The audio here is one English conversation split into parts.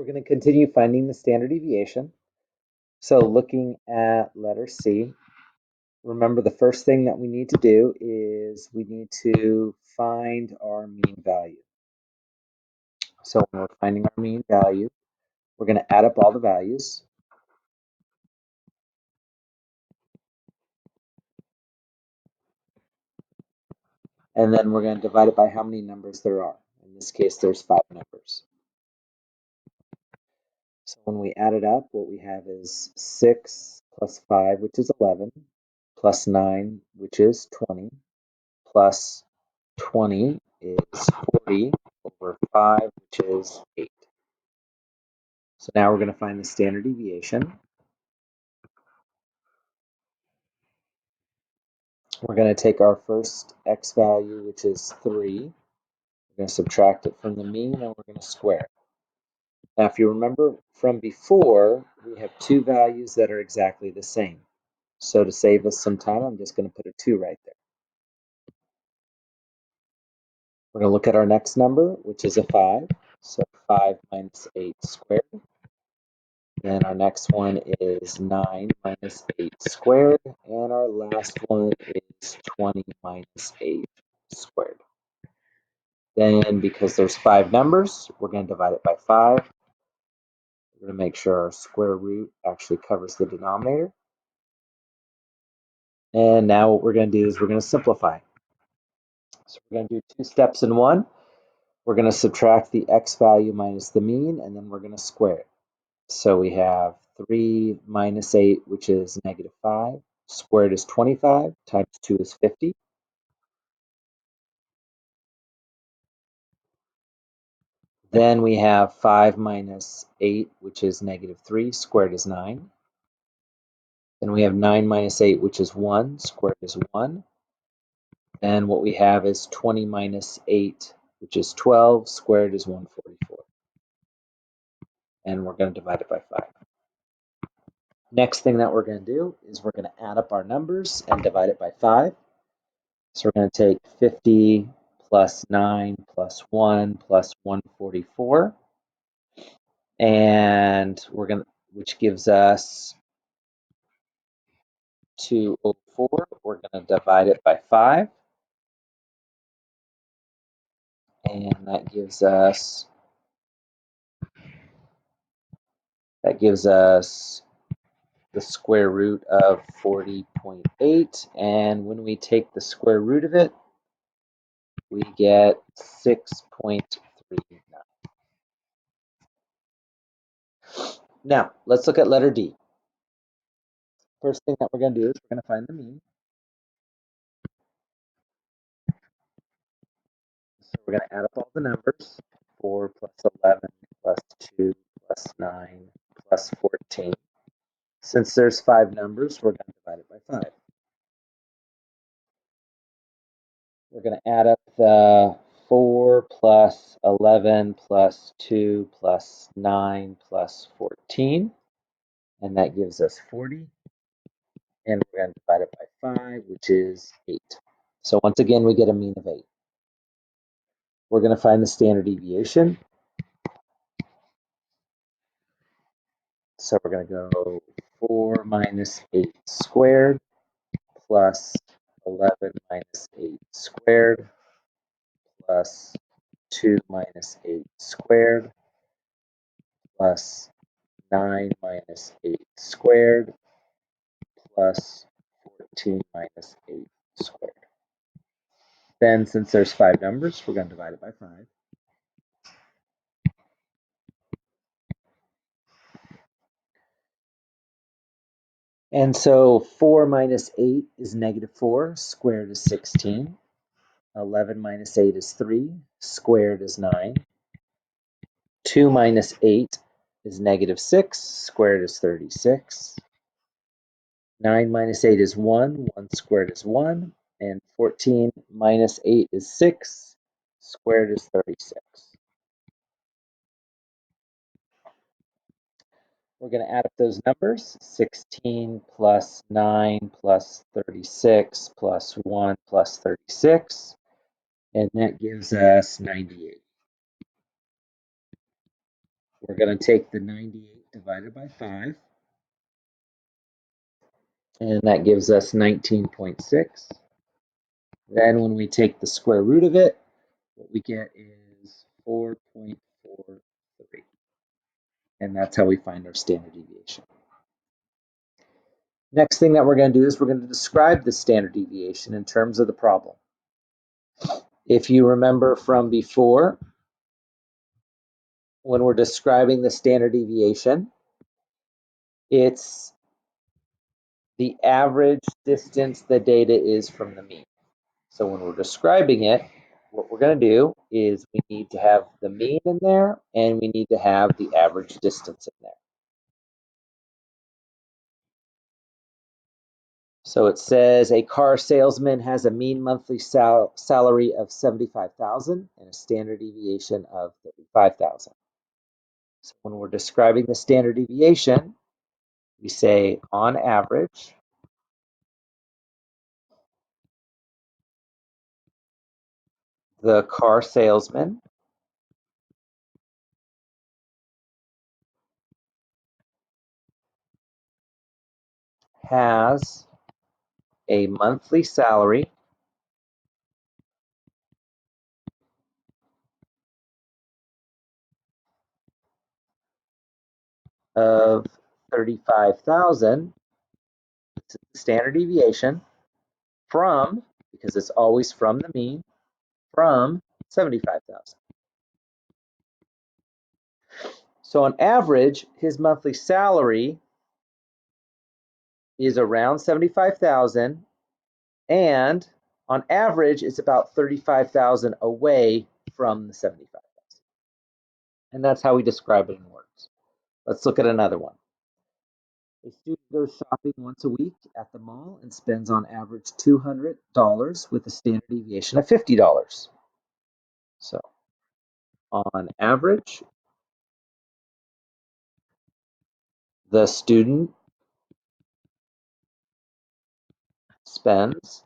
We're going to continue finding the standard deviation. So looking at letter C, remember the first thing that we need to do is we need to find our mean value. So when we're finding our mean value, we're going to add up all the values. And then we're going to divide it by how many numbers there are. In this case, there's 5 numbers. So when we add it up, what we have is 6 plus 5, which is 11, plus 9, which is 20, plus 20 is 40 over 5, which is 8. So now we're going to find the standard deviation. We're going to take our first x value, which is 3. We're going to subtract it from the mean, and we're going to square it. Now, if you remember from before, we have two values that are exactly the same. So to save us some time, I'm just going to put a 2 right there. We're going to look at our next number, which is a 5. So 5 minus 8 squared. Then our next one is 9 minus 8 squared. And our last one is 20 minus 8 squared. Then, because there's 5 numbers, we're going to divide it by 5. We're going to make sure our square root actually covers the denominator. And now what we're going to do is we're going to simplify. So we're going to do 2 steps in one. We're going to subtract the x value minus the mean, and then we're going to square it. So we have 3 minus 8, which is negative 5. Squared is 25, times 2 is 50. Then we have 5 minus 8, which is negative 3. Squared is 9. Then we have 9 minus 8, which is 1. Squared is 1. And what we have is 20 minus 8, which is 12. Squared is 144. And we're going to divide it by 5. Next thing that we're going to do is we're going to add up our numbers and divide it by 5. So we're going to take 50 plus 9 plus 1 plus 144. And we're going to, which gives us 204. We're going to divide it by 5. And that gives us the square root of 40.8. And when we take the square root of it, we get 6.39. Now, let's look at letter D. First thing that we're going to do is we're going to find the mean. So we're going to add up all the numbers. 4 plus 11 plus 2 plus 9 plus 14. Since there's 5 numbers, we're going to divide it by 5. We're going to add up the 4 plus 11 plus 2 plus 9 plus 14. And that gives us 40. And we're going to divide it by 5, which is 8. So once again, we get a mean of 8. We're going to find the standard deviation. So we're going to go 4 minus 8 squared plus 11 minus 8 squared plus 2 minus 8 squared plus 9 minus 8 squared plus 14 minus 8 squared. Then, since there's 5 numbers, we're going to divide it by 5. And so 4 minus 8 is negative 4, squared is 16. 11 minus 8 is 3, squared is 9. 2 minus 8 is negative 6, squared is 36. 9 minus 8 is 1, 1 squared is 1. And 14 minus 8 is 6, squared is 36. We're going to add up those numbers. 16 plus 9 plus 36 plus 1 plus 36. And that gives us 98. We're going to take the 98 divided by 5, and that gives us 19.6. Then when we take the square root of it, what we get is 4.43. And that's how we find our standard deviation. Next thing that we're going to do is we're going to describe the standard deviation in terms of the problem. If you remember from before, when we're describing the standard deviation, it's the average distance the data is from the mean. So when we're describing it, what we're going to do is we need to have the mean in there and we need to have the average distance in there. So it says a car salesman has a mean monthly salary of $75,000 and a standard deviation of $35,000. So when we're describing the standard deviation, we say on average, the car salesman has a monthly salary of 35,000, standard deviation, from, because it's always from the mean, from 75,000. So on average, his monthly salary is around 75,000, and on average, it's about 35,000 away from the 75,000. And that's how we describe it in words. Let's look at another one. A student goes shopping once a week at the mall and spends on average $200 with a standard deviation of $50. So on average, the student spends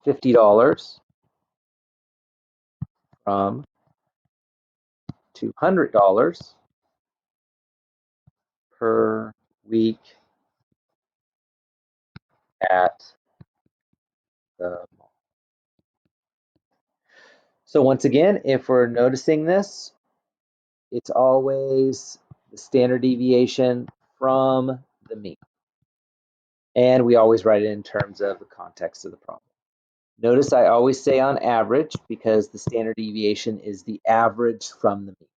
$50 from $200 per week at the mall. So once again, if we're noticing this, it's always the standard deviation from the mean. And we always write it in terms of the context of the problem. Notice I always say on average because the standard deviation is the average from the mean.